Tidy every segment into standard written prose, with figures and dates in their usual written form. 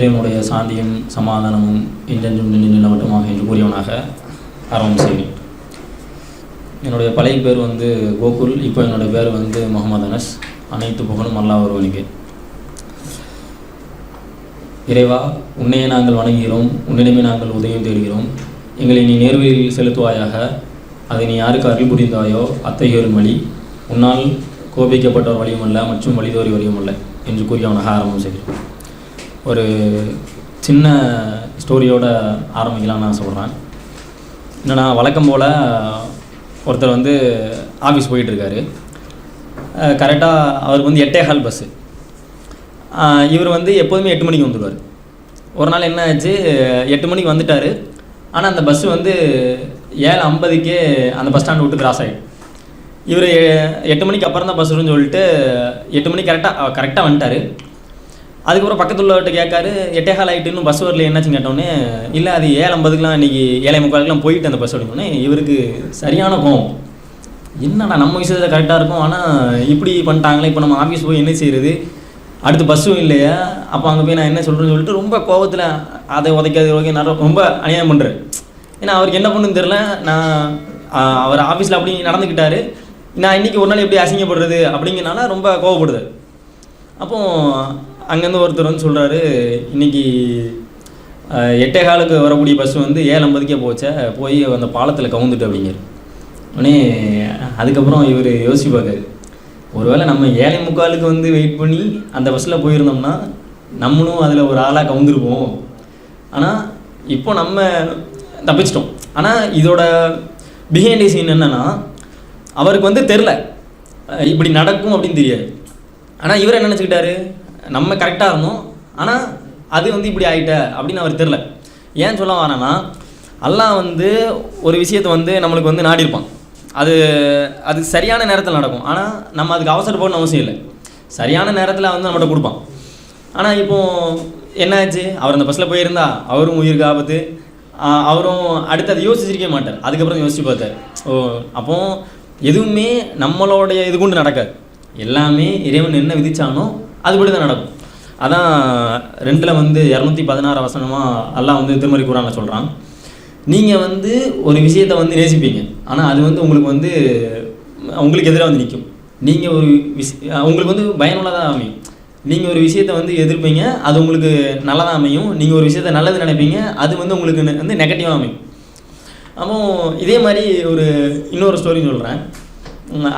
இறைவனுடைய சாந்தியும் சமாதானமும் என்றென்றும் நிலவட்டுமாக என்று கூறியவனாக ஆரம்பம் செய்வேன். என்னுடைய பழைய பேர் வந்து கோகுல், இப்போ என்னுடைய பேர் வந்து முகமது அனஸ். அனைத்து புகழும் அல்லாஹ் ஒருவனுக்கே. இறைவா, உன்னையே நாங்கள் வணங்குகிறோம், உன்னிடமே நாங்கள் உதவியும் தேடுகிறோம். எங்களை நீ நேர்வழியில் செலுத்துவாயாக. அதை நீ யாருக்கு அருள் புரிந்தாயோ அத்தகையோரின் வழி உன்னால் கோபிக்கப்பட்டவர் வழியும் அல்ல மற்றும் வழிதோறி வழியும் அல்ல என்று கூறி அவனாக ஆரம்பம் செய்கிறேன். ஒரு சின்ன ஸ்டோரியோடு ஆரம்பிக்கலாம்னு நான் சொல்கிறேன். என்னென்னா, வழக்கம் போல் ஒருத்தர் வந்து ஆஃபீஸ் போயிட்டுருக்காரு. கரெக்டாக அவருக்கு வந்து 8:15 பஸ்ஸு. இவர் வந்து எப்போதுமே 8 மணிக்கு வந்துடுவார். ஒரு நாள் என்ன ஆச்சு, 8 மணிக்கு வந்துட்டார். ஆனால் அந்த பஸ்ஸு வந்து 7:50க்கே அந்த பஸ் ஸ்டாண்ட் விட்டு கிராஸ் ஆகிடும். இவர் 8 மணிக்கு அப்புறம் தான் பஸ் வரும்னு சொல்லிட்டு 8 மணிக்கு கரெக்டாக வந்துட்டார். அதுக்கப்புறம் பக்கத்தில் உள்ளவர்கிட்ட கேட்காரு, 8:15 ஆகிட்டு இன்னும் பஸ் வரல, என்னாச்சுன்னு கேட்டோன்னே, இல்லை அது 7:50க்குலாம் இன்றைக்கி 7:45க்குலாம் போயிட்டு அந்த பஸ் அப்படின்னோடனே இவருக்கு சரியான கோவம். என்னடா நம்ம விஷயத்தில் கரெக்டாக இருக்கும், ஆனால் இப்படி பண்ணிட்டாங்களே, இப்போ நம்ம ஆஃபீஸ் போய் என்ன செய்கிறது, அடுத்து பஸ்ஸும் இல்லையா, அப்போ அங்கே போய் நான் என்ன சொல்கிறேன்னு சொல்லிட்டு ரொம்ப கோவத்தில் அதை உதைக்காது நான் ரொம்ப அநியாயம் பண்ணுறேன். ஏன்னா அவருக்கு என்ன பண்ணுன்னு தெரில. நான் அவர் ஆஃபீஸில் அப்படி நடந்துக்கிட்டாரு, நான் இன்றைக்கி ஒரு நாள் எப்படி அசிங்கப்படுறது அப்படிங்கிறனால ரொம்ப கோவப்படுது. அப்போது அங்கேருந்து ஒருத்தர் வந்து சொல்கிறாரு, இன்றைக்கி 8:15க்கு வரக்கூடிய பஸ் வந்து 7:50க்கே போய் அந்த பாலத்தில் கவுந்துட்டு அப்படிங்கிற உடனே அதுக்கப்புறம் இவர் யோசிப்பாரு, ஒருவேளை நம்ம 7:45க்கு வந்து வெயிட் பண்ணி அந்த பஸ்ஸில் போயிருந்தோம்னா நம்மளும் அதில் ஒரு ஆளாக கவுந்துருப்போம். ஆனால் இப்போ நம்ம தப்பிச்சிட்டோம். ஆனால் இதோட பிஹைண்ட் சீன் என்னென்னா, அவருக்கு வந்து தெரில இப்படி நடக்கும் அப்படின்னு தெரியாது. ஆனால் இவர் என்ன நினச்சிக்கிட்டாரு, நம்ம கரெக்டாக இருந்தோம், ஆனால் அது வந்து இப்படி ஆகிட்ட அப்படின்னு அவர் தெரில. ஏன் சொல்ல வரேன்னா, அல்லாஹ் வந்து ஒரு விஷயத்தை வந்து நம்மளுக்கு வந்து நாடியிருப்பான். அது சரியான நேரத்தில் நடக்கும். ஆனால் நம்ம அதுக்கு அவசரப்படணும்னு அவசியம் இல்லை. சரியான நேரத்தில் வந்து நம்மகிட்ட கொடுப்பான். ஆனால் இப்போது என்னாச்சு, அவர் அந்த பஸ்ஸில் போயிருந்தா அவரும் உயிருக்கு ஆபத்து, அவரும் அடுத்து அதை யோசிச்சிருக்க மாட்டார். அதுக்கப்புறம் யோசிச்சு பார்த்தார். அப்போ எதுவுமே நம்மளுடைய இது கொண்டு நடக்காது. எல்லாமே இறைவன் என்ன விதிச்சானோ அதுபடி தான் நடக்கும். அதான் 2 வந்து 216 வசனமாக அல்லாஹ் வந்து திருமறை குர்ஆனில் சொல்கிறான், நீங்கள் வந்து ஒரு விஷயத்தை வந்து நேசிப்பீங்க, ஆனால் அது வந்து உங்களுக்கு எதிராக வந்து நிற்கும். நீங்கள் ஒரு உங்களுக்கு வந்து பயனுள்ளதாக அமையும். நீங்கள் ஒரு விஷயத்தை வந்து எதிர்ப்பீங்க, அது உங்களுக்கு நல்லதாக அமையும். நீங்கள் ஒரு விஷயத்தை நல்லது நினைப்பீங்க, அது வந்து உங்களுக்கு வந்து நெகட்டிவாக அமையும். அப்போ இதே மாதிரி இன்னொரு ஸ்டோரி சொல்கிறேன்.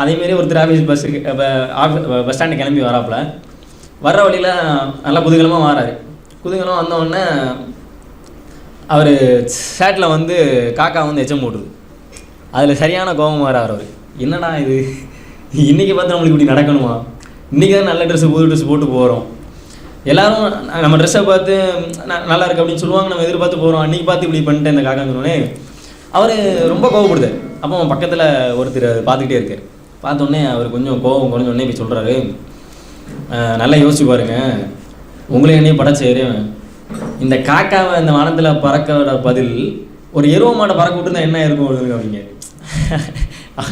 அதேமாரி ஒருத்தர் ஆஃபீஸ் பஸ் ஸ்டாண்டு கிளம்பி வராப்புல, வர்ற வழியில் நல்லா குதூகலமாக வராரு. குதூகலம் வந்தோடனே அவர் ஷர்ட்டில் வந்து காக்கா வந்து எச்சம் போட்டுருது. அதில் சரியான கோபம் வரார். அவர் என்னடா இது, இன்றைக்கி பார்த்து நம்மளுக்கு இப்படி நடக்கணுமா, இன்றைக்கி தான் நல்ல புது ட்ரெஸ் போட்டு போகிறோம், எல்லோரும் நம்ம ட்ரெஸ்ஸை பார்த்து நல்லா இருக்குது அப்படின்னு சொல்லுவாங்க, நம்ம எதிர்பார்த்து போகிறோம், அன்றைக்கி பார்த்து இப்படி பண்ணிட்டேன் இந்த காக்காங்கன்னே அவர் ரொம்ப கோவப்படுதார். அப்போ பக்கத்தில் ஒருத்தர் பார்த்துக்கிட்டே இருக்கார். பார்த்தோன்னே அவர் கொஞ்சம் கோவம் குறைஞ்சோடனே போய் சொல்கிறாரு, நல்லா யோசிச்சு பாருங்க, உங்களே என்னையும் படைச்சேரு, இந்த காக்காவை இந்த வானத்தில் பறக்க பதில் ஒரு எருவ மாட்டை பறக்க விட்டுருந்தா என்ன இருக்கும் அப்படிங்க.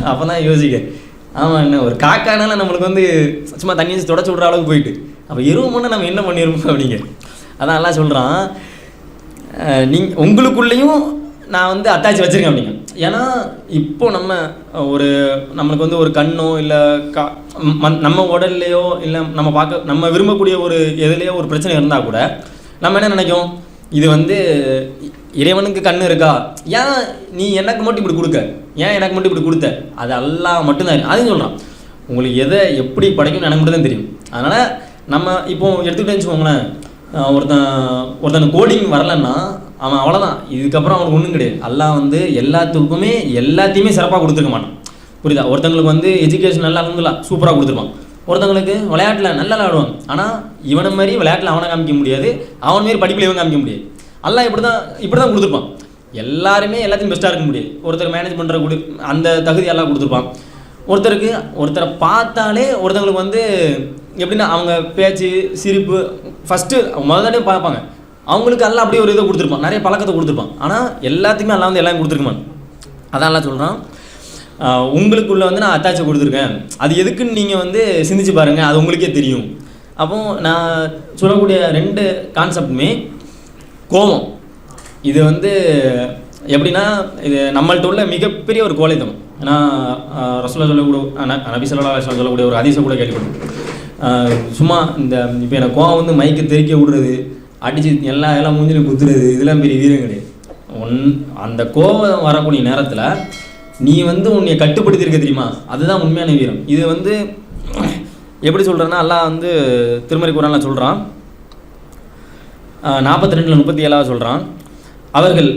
அப்போ தான் யோசிக்க, ஆமாம், என்ன ஒரு காக்கானால நம்மளுக்கு வந்து சும்மா தண்ணி வச்சு தொடச்சி விட்ற அளவுக்கு போயிட்டு, அப்போ எருவ மாட்டை நம்ம என்ன பண்ணியிருப்போம் அப்படிங்க. அதான் எல்லாம் சொல்கிறான், உங்களுக்குள்ளேயும் நான் வந்து அட்டாச் வச்சுருக்கேன் அப்படிங்க. ஏன்னா இப்போ நம்மளுக்கு வந்து ஒரு கண்ணோ இல்லை நம்ம உடல்லையோ இல்லை நம்ம விரும்பக்கூடிய ஒரு எதுலேயோ ஒரு பிரச்சனை இருந்தால் கூட நம்ம என்ன நினைக்கும், இது வந்து இறைவனுக்கு கண்ணு இருக்கா, ஏன் நீ எனக்கு மட்டும் இப்படி கொடுக்க, ஏன் எனக்கு மட்டும் இப்படி கொடுத்த, அது அல்லாஹ் மட்டும்தான். அதையும் சொல்கிறான், உங்களுக்கு எதை எப்படி படைக்கும்னு எனக்கு மட்டும் தான் தெரியும். அதனால் நம்ம இப்போ எடுத்துக்கிட்டேன்னு வச்சுக்கோங்களேன், ஒருத்தன் கோடிங் வரலன்னா அவன் அவ்வளோதான், இதுக்கப்புறம் அவனுக்கு ஒன்றும் கிடையாது. அல்லாஹ் வந்து எல்லாத்தையுமே சிறப்பாக கொடுத்துருக்க மாட்டான். புரியுதா? ஒருத்தங்களுக்கு வந்து எஜுகேஷன் நல்லா இருந்துலாம் சூப்பராக கொடுத்துருப்பான், ஒருத்தங்களுக்கு விளையாட்டில் நல்லா விளையாடுவான், ஆனால் இவனை மாதிரி விளையாட்டில் அவனை காமிக்க முடியாது, அவன் மாரி படிப்பில் இவன் காமிக்க முடியாது. அல்லாஹ் இப்படி தான் கொடுத்துருப்பான். எல்லாருமே எல்லாத்தையும் பெஸ்ட்டாக இருக்க முடியாது. ஒருத்தர் மேனேஜ் பண்ணுற அந்த தகுதி எல்லாம் கொடுத்துருப்பான். ஒருத்தரை பார்த்தாலே ஒருத்தங்களுக்கு வந்து எப்படின்னா அவங்க பேச்சு சிரிப்பு ஃபஸ்ட்டு முதல்ல பார்ப்பாங்க, அவங்களுக்கு எல்லாம் அப்படியே ஒரு இதை கொடுத்துருப்பான், நிறைய பழக்கத்தை கொடுத்துருப்பான். ஆனால் எல்லாத்தையுமே எல்லாம் வந்து எல்லாம் கொடுத்துருக்குமான். அதான் எல்லாம் சொல்கிறான், உங்களுக்குள்ளே வந்து நான் அட்டாச்சை கொடுத்துருக்கேன், அது எதுக்குன்னு நீங்கள் வந்து சிந்திச்சு பாருங்கள், அது உங்களுக்கே தெரியும். அப்போ நான் சொல்லக்கூடிய 2 கான்செப்டுமே கோபம். இது வந்து எப்படின்னா, இது நம்மள்ட்ட உள்ள மிகப்பெரிய ஒரு கோழைத்தனம். ஏன்னா ரசூலுல்லாஹ் சொல்லக்கூடிய நபி ஸல்லல்லாஹு அலைஹி வஸல்லம் சொல்லக்கூடிய ஒரு ஹதீஸை கூட கேள்விப்பட்டேன். சும்மா இந்த இப்போ எனக்கு கோவம் வந்து மைக்கு தெறிக்க விடுறது, அடிச்சு எல்லாம் மூஞ்சிலும் குத்துறது, இதெல்லாம் பெரிய வீரம் கிடையாது. அந்த கோபம் வரக்கூடிய நேரத்தில் நீ வந்து உன்னை கட்டுப்படுத்தியிருக்க தெரியுமா, அதுதான் உண்மையான வீரம். இது வந்து எப்படி சொல்கிறேன்னா, அல்லாஹ் வந்து திருமறை குர்ஆன்ல சொல்கிறான், 42:37 சொல்கிறான், அவர்கள்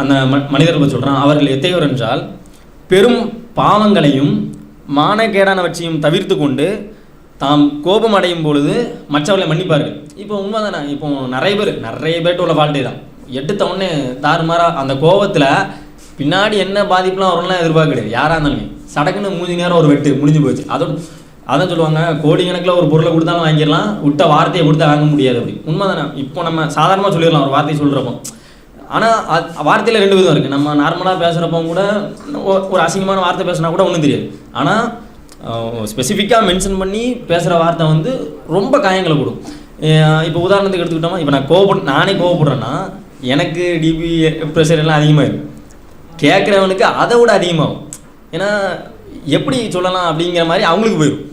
அந்த மனிதர்கள் சொல்கிறான், அவர்கள் எத்தையோர் என்றால் பெரும் பாவங்களையும் மானக்கேடானவற்றையும் தவிர்த்து கொண்டு தாம் கோபம் அடையும் பொழுது மற்றவர்களை மன்னிப்பார்கள். இப்போ உண்மை தானே, இப்போ நிறைய பேர்ட்ட உள்ள ஃபால்ட்டே தான். எடுத்த உடனே தாறுமாறாக அந்த கோபத்தில் பின்னாடி என்ன பாதிப்புலாம் வரும்லாம் எதிர்பார்க்க கிடையாது. யாராக இருந்தாலுமே சடக்குன்னு மூஞ்சி நேரம் ஒரு வெட்டு முடிஞ்சு போச்சு. அதான் சொல்லுவாங்க, கோடிக்கணக்கில் ஒரு பொருளை கொடுத்தாலும் வாங்கிடலாம், விட்ட வார்த்தையை கொடுத்தா வாங்க முடியாது. அப்படி உண்மை தானே. இப்போ நம்ம சாதாரணமாக சொல்லிடலாம் ஒரு வார்த்தையை சொல்கிறப்போ, ஆனால் வார்த்தையில் 2 விதம் இருக்குது. நம்ம நார்மலாக பேசுகிறப்போ கூட ஒரு அசிங்கமான வார்த்தை பேசினா கூட ஒன்றும் தெரியாது. ஆனால் ஸ்பெசிஃபிக்காக மென்ஷன் பண்ணி பேசுகிற வார்த்தை வந்து ரொம்ப காயங்களை கொடுக்கும். இப்போ உதாரணத்துக்கு எடுத்துக்கிட்டோம்னா, இப்போ நானே கோவப்படுறேன்னா எனக்கு டிபி ப்ரெஷர் எல்லாம் அதிகமாகிடும், கேட்குறவனுக்கு அதை விட அதிகமாகும். ஏன்னா எப்படி சொல்லலாம் அப்படிங்கிற மாதிரி அவங்களுக்கு போயிடும்.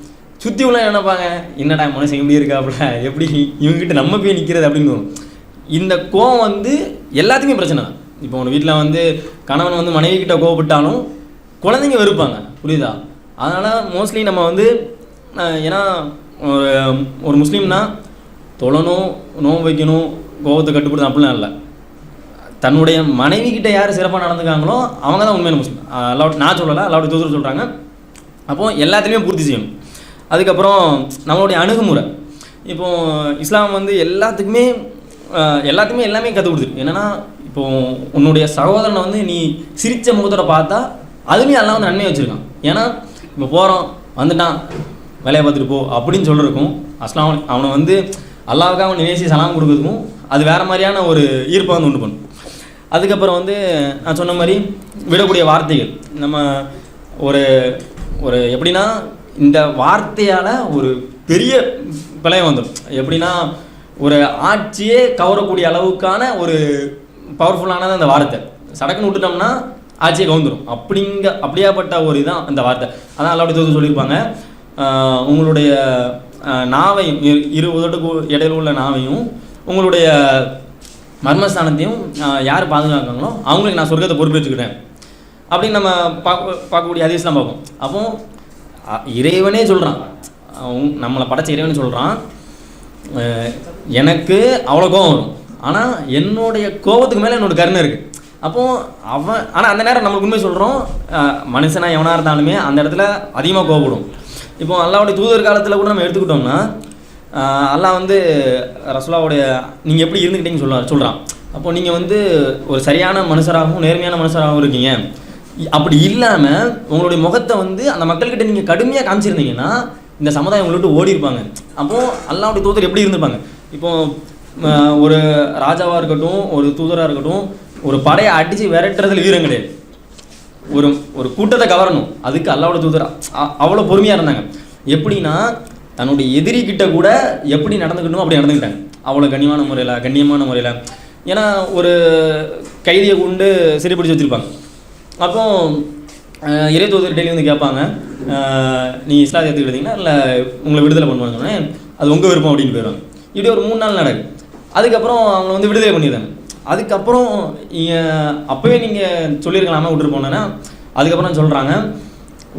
சுற்றி உள்ள நினைப்பாங்க, என்னடா மனுஷன் எப்படி இருக்காப்புல, எப்படி இவங்ககிட்ட நம்ம போய் நிற்கிறது அப்படின்னு தோணும். இந்த கோவம் வந்து எல்லாத்துக்குமே பிரச்சனை தான். இப்போ உங்கள் வீட்டில் வந்து கணவன் வந்து மனைவி கிட்ட கோவப்பட்டாலும் குழந்தைங்க வெறுப்பாங்க, புரியுதா? அதனால் மோஸ்ட்லி நம்ம வந்து ஏன்னா ஒரு முஸ்லீம்னா தொழணும், நோன்பு வைக்கணும், கோபத்தை கட்டுப்படுத்தணும் அப்படிலாம் இல்லை. தன்னுடைய மனைவி கிட்ட யார் சிறப்பாக நடந்துக்காங்களோ அவங்க தான் உண்மையான முஸ்லீம். அல்லாஹ் நான் சொல்லலை, அல்லாஹ்வுடைய தூதர் சொல்கிறாங்க. அப்போது எல்லாத்துலேயுமே பூர்த்தி செய்யணும். அதுக்கப்புறம் நம்மளுடைய அணுகுமுறை, இப்போது இஸ்லாம் வந்து எல்லாத்துக்குமே எல்லாமே கற்றுக் கொடுத்துருக்கு. என்னென்னா, இப்போது உன்னுடைய சகோதரனை வந்து நீ சிரித்த முகத்தோட பார்த்தா அதுலேயும் எல்லாம் வந்து நன்மையை வச்சுருக்கான். ஏன்னா இப்போ போகிறோம், வந்துட்டான், வேலையை பார்த்துட்டு போ அப்படின்னு சொல்லிருக்கும். அவனை வந்து அல்லாஹ்வுக்காக அவன் நேசி சலாம் கொடுக்குறதுக்கும் அது வேறு மாதிரியான ஒரு ஈர்ப்பை வந்து உண்டு பண்ணும். அதுக்கப்புறம் வந்து நான் சொன்ன மாதிரி விடக்கூடிய வார்த்தைகள், நம்ம ஒரு எப்படின்னா இந்த வார்த்தையால் ஒரு பெரிய பிழையம் வந்துடும். எப்படின்னா ஒரு ஆட்சியே கவரக்கூடிய அளவுக்கான ஒரு பவர்ஃபுல்லானது அந்த வார்த்தை. சடக்குன்னு விட்டுட்டோம்னா ஆட்சியை கவுந்துடும். அப்படியாப்பட்ட ஒரு இதுதான் அந்த வார்த்தை. அதான் அல்லாஹ்வுடைய தூதர் சொல்லியிருப்பாங்க, உங்களுடைய நாவையும் 2 உதட்டுக்கு இடையில உள்ள நாவையும் உங்களுடைய மர்மஸ்தானத்தையும் யார் பாதுகாக்காங்களோ அவங்களுக்கு நான் சொர்க்கத்தை பொறுப்பேற்றுக்கிட்டேன் அப்படின்னு நம்ம பார்க்கக்கூடிய ஹதீஸ்லாம் பார்ப்போம். அப்போ இறைவனே சொல்கிறான், நம்மளை படைச்ச இறைவனே சொல்கிறான், எனக்கு அவ்வளோ கோபம் வரும், ஆனால் என்னுடைய கோபத்துக்கு மேலே என்னோட கருணை இருக்குது. அப்போது ஆனால் அந்த நேரம் நம்மளுக்கு உண்மை சொல்கிறோம், மனுஷனாக எவனாக இருந்தாலுமே அந்த இடத்துல அதிகமாக கோபப்படும். இப்போ அல்லாஹ்வுடைய தூதர் காலத்தில் கூட நம்ம எடுத்துக்கிட்டோம்னா, அல்லாஹ் வந்து ரசூலுல்லாஹ்வுடைய நீங்கள் எப்படி இருந்துக்கிட்டீங்கன்னு சொல்கிறான். அப்போது நீங்கள் வந்து ஒரு சரியான மனுஷராகவும் நேர்மையான மனுஷராகவும் இருக்கீங்க. அப்படி இல்லாமல் உங்களுடைய முகத்தை வந்து அந்த மக்கள்கிட்ட நீங்கள் கடுமையாக காமிச்சிருந்தீங்கன்னா இந்த சமுதாயம் உங்களை விட்டு ஓடி இருப்பாங்க. அப்போது அல்லாஹ்வுடைய தூதர் எப்படி இருந்திருப்பாங்க? இப்போது ஒரு ராஜாவாக இருக்கட்டும், ஒரு தூதராக இருக்கட்டும், ஒரு படையை அடித்து விரட்டுறதுல வீரம் கிடையாது. ஒரு கூட்டத்தை கவரணும், அதுக்கு அல்லாஹ்வுடைய தூதர் அவ்வளோ பொறுமையாக இருந்தாங்க. எப்படின்னா தன்னுடைய எதிரிக்கிட்ட கூட எப்படி நடந்துக்கணும் அப்படி நடந்துக்கிட்டாங்க, அவ்வளோ கண்ணியமான முறையில். ஏன்னா ஒரு கைதியை கொண்டு சிறைப்பிடிச்சு வச்சுருப்பாங்க. அப்போ இறை தூதர் டெய்லி வந்து கேட்பாங்க, நீ இஸ்லாத்தை எடுத்துக்கிட்டீங்கன்னா இல்லை உங்களை விடுதலை பண்ணுவாங்கன்னே அது உங்கள் விருப்பம் அப்படின்னு போயிடுவாங்க. இப்படி ஒரு 3 நாள் நடக்குது. அதுக்கப்புறம் அவங்க வந்து விடுதலை பண்ணிடுறாங்க. அதுக்கப்புறம் அப்போவே நீங்கள் சொல்லியிருக்கலாமா விட்டுட்டு போனேன்னா, அதுக்கப்புறம் சொல்கிறாங்க,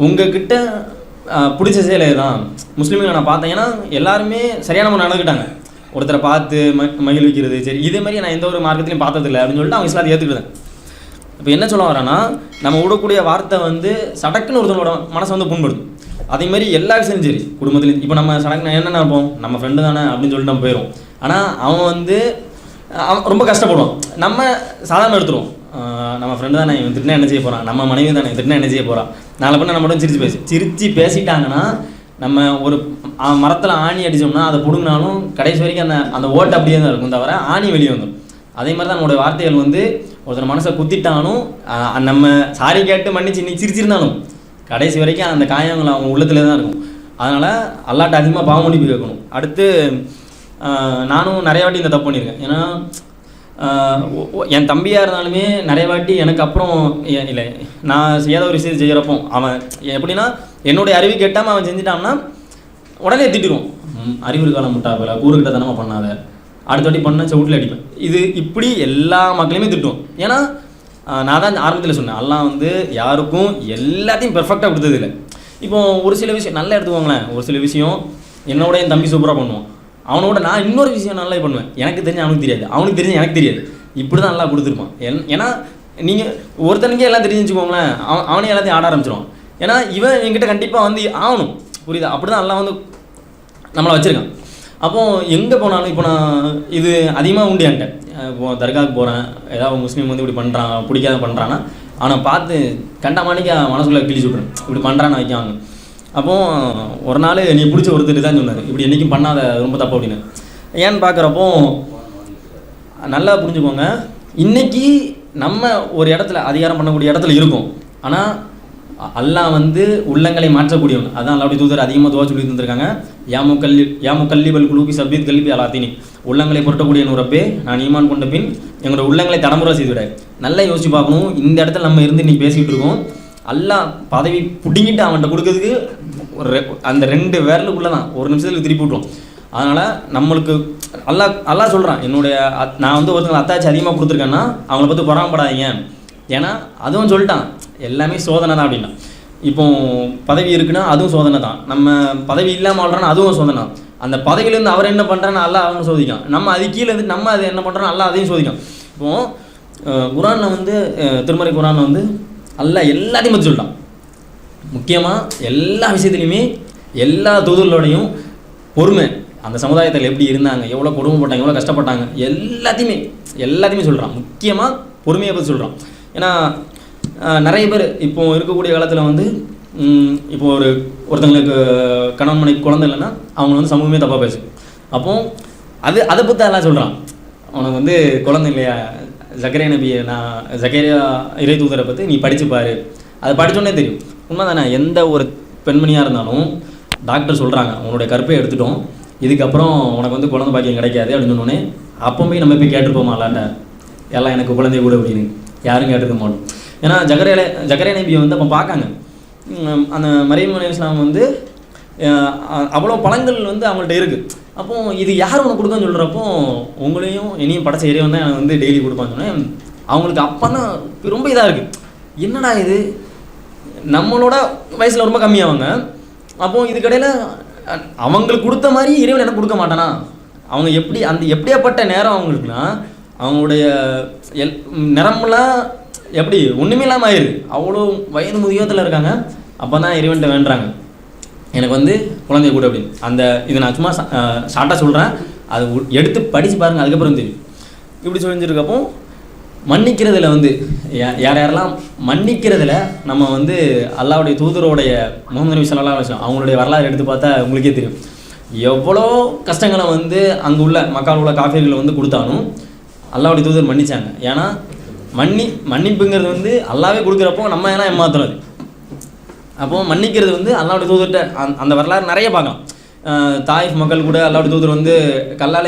உங்ககிட்ட பிடிச்ச செயலை தான் முஸ்லீம்களை நான் பார்த்தேன். ஏன்னா எல்லாருமே சரியான முறை நடந்துக்கிட்டாங்க. ஒருத்தரை பார்த்து மகிழ்விக்கிறது, சரி இதே மாதிரி நான் எந்த ஒரு மார்க்கத்திலையும் பார்த்ததில்லை அப்படின்னு சொல்லிட்டு அவங்க இஸ்லாத்தை ஏற்றுக்கிட்டேன். இப்போ என்ன சொல்ல வரேன்னா, நம்ம விடக்கூடிய வார்த்தை வந்து சடக்குன்னு ஒருத்தனோட மனசை வந்து புண்படுது. அதேமாதிரி எல்லா விஷயம் சரி, குடும்பத்துலேயும் இப்போ நம்ம சடக்குன்னு என்ன நினைப்போம், நம்ம ஃப்ரெண்டு தானே அப்படின்னு சொல்லிட்டு நம்ம போயிடும். ஆனால் அவன் வந்து ரொம்ப கஷ்டப்படுவான். நம்ம சாதாரண எடுத்துருவோம், நம்ம ஃப்ரெண்டு தானே, இவன் திட்டினா என்ன செய்ய போகிறான், நம்ம மனைவி தானே திட்டினா என்ன செய்ய போகிறான், நாளை பண்ண நம்ம மட்டும் சிரித்து பேசிட்டாங்கன்னா, நம்ம ஒரு மரத்தில் ஆணி அடித்தோம்னா அதை பிடுங்கினாலும் கடைசி வரைக்கும் அந்த ஓட்டை அப்படியே தான் இருக்கும், தவிர ஆணி வெளியே வந்துடும். அதே மாதிரி தான் நம்மளுடைய வார்த்தைகள் வந்து ஒருத்தர் மனசை குத்திட்டாலும் நம்ம சாரி கேட்டு மன்னிச்சு இன்னைக்கு சிரிச்சிருந்தாலும் கடைசி வரைக்கும் அந்த காயங்கள் அவங்க உள்ளத்துல தான் இருக்கும். அதனால் அல்லாட்ட அதிகமாக பாவ மன்னிப்பு கேட்கணும். அடுத்து நானும் நிறைய வாட்டி இந்த தப்பு பண்ணியிருக்கேன். ஏன்னா என் தம்பியாக இருந்தாலுமே நிறைய வாட்டி எனக்கு அப்புறம் இல்லை நான் ஏதோ ஒரு விஷயம் செய்கிறப்போ அவன் எப்படின்னா என்னுடைய அறிவு கேட்டாமல் அவன் செஞ்சுட்டான்னா உடனே திட்டிடுவோம். அறிவு காலம் முட்டாப்பல கூறுகிட்ட தானே பண்ணாத, அடுத்த வாட்டி பண்ண செவுட்டில் அடிப்பேன். இது இப்படி எல்லா மக்களையுமே திட்டுவோம். ஏன்னா நான் தான் ஆரம்பத்தில் சொன்னேன், அல்லாஹ் வந்து யாருக்கும் எல்லாத்தையும் பெர்ஃபெக்டாக கொடுத்தது இல்லை. இப்போ ஒரு சில விஷயம் நல்லா எடுத்துக்கோங்களேன். ஒரு சில விஷயம் என்னோட என் தம்பி சூப்பராக பண்ணுவான், அவனோட நான் இன்னொரு விஷயம் நல்லா பண்ணுவேன். எனக்கு தெரிஞ்சு அவனுக்கு தெரியாது, அவனுக்கு தெரிஞ்சு எனக்கு தெரியாது. இப்படி தான் நல்லா கொடுத்துருப்பான். ஏன்னா நீங்கள் ஒருத்தனுக்கே எல்லாம் தெரிஞ்சு வச்சுக்கோங்களேன், அவனே எல்லாத்தையும் ஆட ஆரம்பிச்சிருவான். ஏன்னா இவன் என்கிட்ட கண்டிப்பாக வந்து ஆகணும், புரியுதா? அப்படி தான் எல்லாம் வந்து நம்மளை வச்சுருக்கான். அப்போது எங்கே போனாலும் இப்போ நான் இது அதிகமாக உண்டு என்கிட்ட. இப்போ தர்காவுக்கு போகிறேன், ஏதாவது முஸ்லீம் வந்து இப்படி பண்ணுறான், பிடிக்காத பண்ணுறான்னா அவனை பார்த்து கண்டமானிக்கு மனசுக்குள்ளே கிழிச்சு விட்றேன், இப்படி பண்ணுறான்னு வைக்காங்க. அப்போது ஒரு நாள் நீ பிடிச்ச ஒருத்தர் தான் சொன்னார், இப்படி என்றைக்கும் பண்ணாத, ரொம்ப தப்பு அப்படின்னு. ஏன்னு பார்க்குறப்போ நல்லா புரிஞ்சுக்கோங்க, இன்றைக்கி நம்ம ஒரு இடத்துல அதிகாரம் பண்ணக்கூடிய இடத்துல இருக்கோம். ஆனால் அல்லாஹ் வந்து உள்ளங்களை மாற்றக்கூடியவங்க. அதான் அல்லாஹ்வுடைய தூதர் அதிகமாக துவா சொல்லி தந்திருக்காங்க. யாமு கல்லிபல் குலூபி சபீத் கல்வி அலாத்தினி, உள்ளங்களை புரட்டக்கூடிய நூறப்பே நான் ஈமான் கொண்ட பின் எங்களோட உள்ளங்களை தடமுறை செய்துவிட. நல்லா யோசிச்சு பார்க்கணும். இந்த இடத்துல நம்ம இருந்து இன்றைக்கி பேசிக்கிட்டு இருக்கோம். அல்லாஹ் பதவி பிடிங்கிட்டு அவன்கிட்ட கொடுக்கறதுக்கு அந்த 2 விரலுக்குள்ளே தான், ஒரு நிமிஷத்தில் திருப்பி விட்டுரும். அதனால் நம்மளுக்கு அல்லாஹ் சொல்கிறான், என்னுடைய நான் வந்து ஒருத்தங்களை அத்தாச்சி அதிகமாக கொடுத்துருக்கேன்னா அவங்கள பற்றி பொறாமப்படாதீங்க. ஏன்னா அதுவும் சொல்லிட்டான், எல்லாமே சோதனை தான் அப்படின்னா. இப்போ பதவி இருக்குன்னா அதுவும் சோதனை தான், நம்ம பதவி இல்லாமல் வாழ்றோன்னா அதுவும் சோதனை. அந்த பதவியிலேருந்து அவர் என்ன பண்ணுறான்னு அல்லாஹ் அவங்க சோதிக்கான், நம்ம அது கீழே இருந்து நம்ம அது என்ன பண்ணுறோம் அல்லாஹ் அதையும் சோதிக்கான். இப்போது குரானில் வந்து திருமறை குரானில் வந்து அல்லாஹ் எல்லாத்தையும் பற்றி சொல்லிட்டான். முக்கியமாக எல்லா விஷயத்துலையுமே எல்லா தூதர்களோடையும் பொறுமை, அந்த சமுதாயத்தில் எப்படி இருந்தாங்க, எவ்வளோ கொடுமைப்பட்டாங்க, எவ்வளோ கஷ்டப்பட்டாங்க, எல்லாத்தையுமே சொல்கிறான். முக்கியமாக பொறுமையை பற்றி சொல்கிறான். ஏன்னா நிறைய பேர் இப்போ இருக்கக்கூடிய காலத்தில் வந்து இப்போ ஒருத்தங்களுக்கு கணவன் மனைவி குழந்தை இல்லைன்னா அவங்க வந்து சமூகமே தப்பாக பேசும். அப்போது அதை பற்றி எல்லாம் சொல்கிறான். அவனுக்கு வந்து குழந்தை இல்லையா, ஜக்கரியா நபியை ஜக்கரியா இறை தூதரை பற்றி நீ படிச்சுப்பார், அதை படித்தோன்னே தெரியும். உண்மை தானே? எந்த ஒரு பெண்மணியாக இருந்தாலும் டாக்டர் சொல்கிறாங்க உன்னுடைய கற்பை எடுத்துட்டோம், இதுக்கப்புறம் உனக்கு வந்து குழந்தை பாக்கியம் கிடைக்காது அப்படின்னு சொன்னோன்னே அப்போ போய் நம்ம போய் கேட்டுருப்போமா அல்லாட்ட, எல்லாம் எனக்கு குழந்தைய கூட அப்படின்னு யாரும் கேட்டுருக்க மாட்டோம். ஏன்னா ஜக்கரியா நபியை வந்து அப்போ பார்க்காங்க. அந்த மரியம் அலைஹிஸ்ஸலாம் வந்து அவ்வளோ பழங்கள் வந்து அவங்கள்ட்ட இருக்குது. அப்போது இது யார் உனக்கு கொடுக்கான்னு சொல்கிறப்போ உங்களையும் என்னையும் படைச்ச இறைவன் தான் எனக்கு வந்து டெய்லி கொடுப்பான்னு சொன்னேன். அவங்களுக்கு அப்போ தான் ரொம்ப இதாக இருக்குது, என்னடா இது நம்மளோட வயசில் ரொம்ப கம்மியாவாங்க. அப்போது இதுக்கடையில் அவங்களுக்கு கொடுத்த மாதிரி இறைவன் எனக்கு கொடுக்க மாட்டானா? அவங்க எப்படியாப்பட்ட நேரம் அவங்களுக்குன்னா அவங்களுடைய நிறமெல்லாம் எப்படி ஒன்றுமே இல்லாமல் ஆயிடுது, அவ்வளோ வயது முதியோத்தில் இருக்காங்க. அப்போ தான் இறைவன்கிட்ட வேண்டுறாங்க எனக்கு வந்து குழந்தைய கூட அப்படின்னு. இதை நான் சும்மா ஷார்ட்டாக சொல்கிறேன், அது எடுத்து படித்து பாருங்கள், அதுக்கப்புறம் தெரியும். இப்படி சொல்லியிருக்கப்போ மன்னிக்கிறதுல வந்து யாரெல்லாம் மன்னிக்கிறதுல நம்ம வந்து அல்லாஹ்வுடைய தூதரோடைய முஹம்மது நபி ஸல்லல்லாஹு அலைஹி வஸல்லம் அவங்களுடைய வரலாறு எடுத்து பார்த்தா உங்களுக்கே தெரியும். எவ்வளோ கஷ்டங்களை வந்து அங்கே உள்ள மக்கள் உள்ள காஃபிர்கள் வந்து கொடுத்தாலும் அல்லாஹ்வுடைய தூதர் மன்னிச்சாங்க. ஏன்னா மன்னிப்புங்கிறது வந்து அல்லாவே கொடுக்குறப்போ நம்ம ஏன்னா ஏமாத்துறது. அப்போது மன்னிக்கிறது வந்து அல்லாஹ்வுடைய தூதர்கிட்ட அந்த வரலாறு நிறைய பார்க்கலாம். தாயிஃப் மக்கள் கூட அல்லாஹ்வுடைய தூதர் வந்து கல்லால்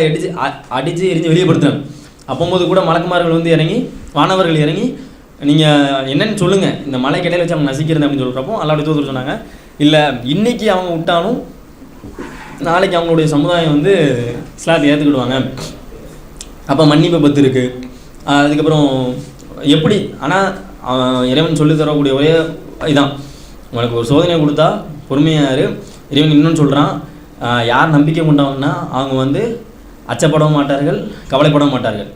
அடித்து எரிஞ்சு வெளியப்படுத்துறாங்க. அப்போது கூட மலக்குமார்கள் வந்து இறங்கி, வானவர்கள் இறங்கி நீங்கள் என்னென்னு சொல்லுங்கள், இந்த மலை கடையில் வச்சு அவங்க நசிக்கிறது அப்படின்னு சொல்கிறப்போ அல்லாஹ்வுடைய தூதர் சொன்னாங்க, இல்லை இன்றைக்கி அவங்க விட்டாலும் நாளைக்கு அவங்களுடைய சமுதாயம் வந்து இஸ்லாத்தை ஏற்றுக்கிடுவாங்க. அப்போ மன்னிப்பை பற்றி இருக்குது. அதுக்கப்புறம் எப்படி ஆனால் இறைவன் சொல்லி தரக்கூடிய ஒரே இதான், உனக்கு ஒரு சோதனை கொடுத்தா பொறுமையாரு. இறைவன் இன்னொன்று சொல்கிறான், யார் நம்பிக்கை கொண்டவங்கன்னா அவங்க வந்து அச்சப்படவும் மாட்டார்கள், கவலைப்படவும் மாட்டார்கள்.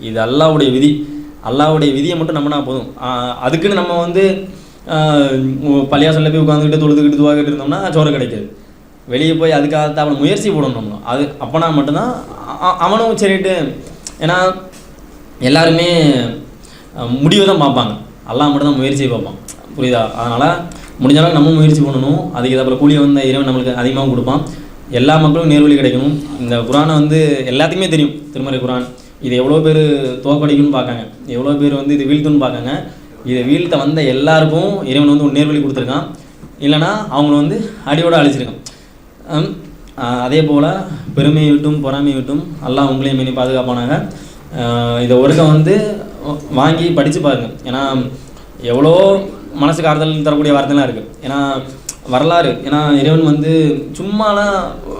இது அல்லாஹ்வுடைய விதி. அல்லாஹ்வுடைய விதியை மட்டும் நம்பினா போதும். அதுக்குன்னு நம்ம வந்து பள்ளியாசல்ல போய் உட்காந்துக்கிட்டு தொழுதுகிட்டு துவாக்கிட்டு இருந்தோம்னா சோறு கிடைக்காது. வெளியே போய் அதுக்காக அவனை முயற்சி போடணும். அது அப்போனா மட்டும்தான் அவனும் சரிட்டு. ஏன்னா எல்லாருமே முடிவை தான் பார்ப்பாங்க, அல்லாஹ் மட்டும் தான் முயற்சியை பார்ப்பான், புரியுதா? அதனால் முடிஞ்ச அளவுக்கு நம்ம முயற்சி பண்ணணும். அதுக்கு அப்புறம் கூலியை வந்து இறைவன் நம்மளுக்கு அதிகமாக கொடுப்பான். எல்லா மக்களும் நேர்வழி கிடைக்கணும். இந்த குரானை வந்து எல்லாத்துக்குமே தெரியும், திருமறை குரான். இது எவ்வளோ பேர் தோக்கடிக்குன்னு பார்க்காங்க, எவ்வளோ பேர் வந்து இது வீழ்த்துன்னு பார்க்காங்க. இதை வீழ்த்த வந்த எல்லாருக்கும் இறைவன் வந்து ஒரு நேர்வழி கொடுத்துருக்கான். இல்லைனா அவங்கள வந்து அடியோடு அழிச்சிருக்கான். அதே போல் பெருமையை விட்டும் பொறாமையை விட்டும் அல்லாஹ் உங்களையும் மீறி பாதுகாப்பானாங்க. இதை ஒருக்க வந்து வாங்கி படித்து பாருங்க. ஏன்னா எவ்வளோ மனசுக்கு ஆறுதல் தரக்கூடிய வார்த்தைலாம் இருக்குது. ஏன்னா வரலாறு, ஏன்னா இறைவன் வந்து சும்மாலாம்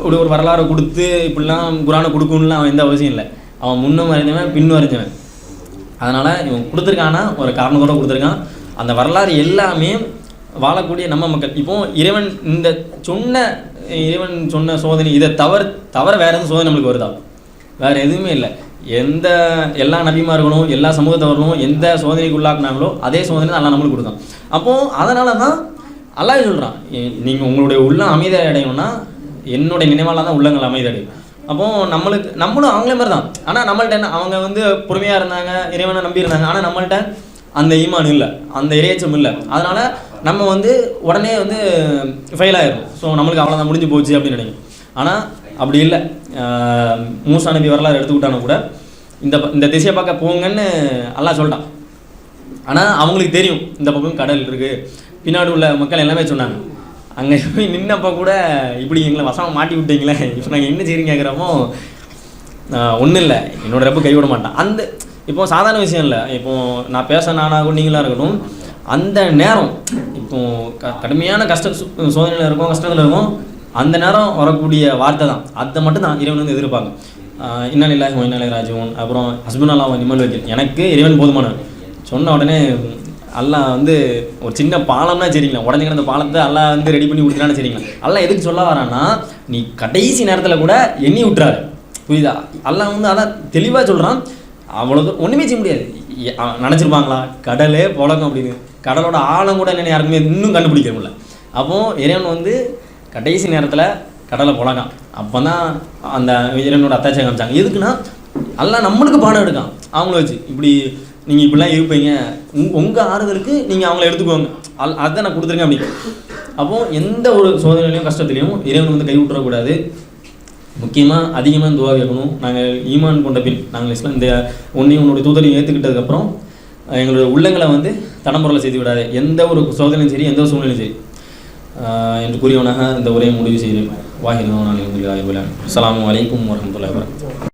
ஒரு வரலாறை கொடுத்து இப்படிலாம் குரானை கொடுக்கணும்லாம் அவன் எந்த அவசியம் இல்லை. அவன் முன்னும் வரைஞ்சவன் பின்னும் வரைஞ்சவன். அதனால் இவன் கொடுத்துருக்கானா ஒரு காரணத்தோடு கொடுத்துருக்கான். அந்த வரலாறு எல்லாமே வாழக்கூடிய நம்ம மக்கள். இப்போது இறைவன் சொன்ன சோதனை இதை தவிர வேறு எதுவும் சோதனை நம்மளுக்கு வருதா? வேறு எதுவுமே இல்லை. எல்லா நபிமார்களும் எல்லா சமூகத்தவர்களும் எந்த சோதனைக்கு உள்ளாக்குனாங்களோ அதே சோதனை தான் அல்லாஹ் நம்மளுக்கு கொடுத்தான். அப்போது அதனால தான் அல்லாஹ் சொல்கிறான், நீங்கள் உங்களுடைய உள்ளம் அமைதி அடையணும்னா என்னுடைய நினைவால் தான் உள்ளங்கள் அமைதி அடையும். அப்போது நம்மளும் அவங்களே மாதிரி தான். ஆனால் நம்மள்ட்ட என்ன, அவங்க வந்து பொறுமையாக இருந்தாங்க, இறைவனை நம்பியிருந்தாங்க. ஆனால் நம்மள்ட்ட அந்த ஈமான் இல்லை, அந்த இறையச்சம் இல்லை. அதனால் நம்ம வந்து உடனே வந்து ஃபெயில் ஆகிடும். ஸோ நம்மளுக்கு அவ்வளோதான் முடிஞ்சு போச்சு அப்படின்னு நினைக்கும். ஆனால் அப்படி இல்லை. மூசா நபி வரலாறு எடுத்துக்கிட்டானு கூட இந்த திசையை பார்க்க போங்கன்னு அல்லாஹ் சொல்லிட்டான். ஆனால் அவங்களுக்கு தெரியும் இந்த பக்கம் கடல் இருக்குது. பின்னாடி உள்ள மக்கள் எல்லாமே சொன்னாங்க. அங்கே போய் நின்னப்போ கூட இப்படி எங்களை வசமாக மாட்டி விட்டீங்களே, இப்போ நாங்கள் என்ன செய்கிறீங்க கேட்குறப்போ ஒன்றும் இல்லை, என்னோடய ரப்பு கைவிட மாட்டான். இப்போது சாதாரண விஷயம் இல்லை. இப்போது நான் நானாகும் நீங்களாக இருக்கட்டும், அந்த நேரம் இப்போது கடுமையான சோதனையில் இருக்கும், கஷ்டத்தில் இருக்கும். அந்த நேரம் வரக்கூடிய வார்த்தை தான், அதை மட்டும் தான் இறைவன் வந்து எதிர்ப்பாங்க. இன்னா லில்லாஹி வ இன்னா இலைஹி ராஜிஊன். அப்புறம் ஹஸ்புனல்லாஹு வ நிஅமல் வக்கீல், எனக்கு இறைவன் போதுமானவன் சொன்ன உடனே அல்லாஹ் வந்து ஒரு சின்ன பாலம்னா சரிங்களா, உடனே அந்த பாலத்தை அல்லாஹ் வந்து ரெடி பண்ணி கொடுத்துட்டான்னு சரிங்களா. அல்லாஹ் எதுக்கு சொல்ல வரான்னா, நீ கடைசி நேரத்தில் கூட எண்ணி விட்டுறாரு. புரியுதா? அல்லாஹ் வந்து அதான் தெளிவாக சொல்கிறான். அவ்வளோ ஒன்றுமே செய்ய முடியாது. நினச்சிருப்பாங்களா கடலே புழக்கம் அப்படின்னு? கடலோட ஆழம் கூட என்ன யாருக்குமே இன்னும் கண்டுபிடிக்க முடியல. அப்போது இறைவன் வந்து கடைசி நேரத்தில் கடலை புழக்கம். அப்போ தான் அந்த இறைவனோட அத்தாட்சியை காமிச்சாங்க. எதுக்குன்னா அல்லாஹ் நம்மளுக்கு பாடம் எடுக்கான். அவங்கள வச்சு இப்படி நீங்கள் இப்படிலாம் இருப்பீங்க, உங்கள் ஆறுதலுக்கு நீங்கள் அவங்கள எடுத்துக்கோங்க, அதுதான் நான் கொடுத்துருக்கேன் அப்படி. அப்போது எந்த ஒரு சோதனையிலையும் கஷ்டத்துலையும் இறைவன் வந்து கைவிட்டுறக்கூடாது. முக்கியமாக அதிகமாக துவா கேட்கணும். நாங்கள் ஈமான் கொண்ட பின், நாங்கள் இஸ்லாம் இந்த உன்னுடைய தூதரையும் ஏற்றுக்கிட்டதுக்கப்புறம் எங்களுடைய உள்ளங்களை வந்து தடம்புறலை செய்து விடாது, எந்த ஒரு சோதனையும் சரி, எந்த ஒரு சூழ்நிலையும் சரி என்று கூறியவனாக இந்த உரையை முடிவு செய்கிறேன். வாஹிர் நான் அஸ்ஸலாமு அலைக்கும் வரஹ்மத்துல்லாஹி வபரகாத்துஹு.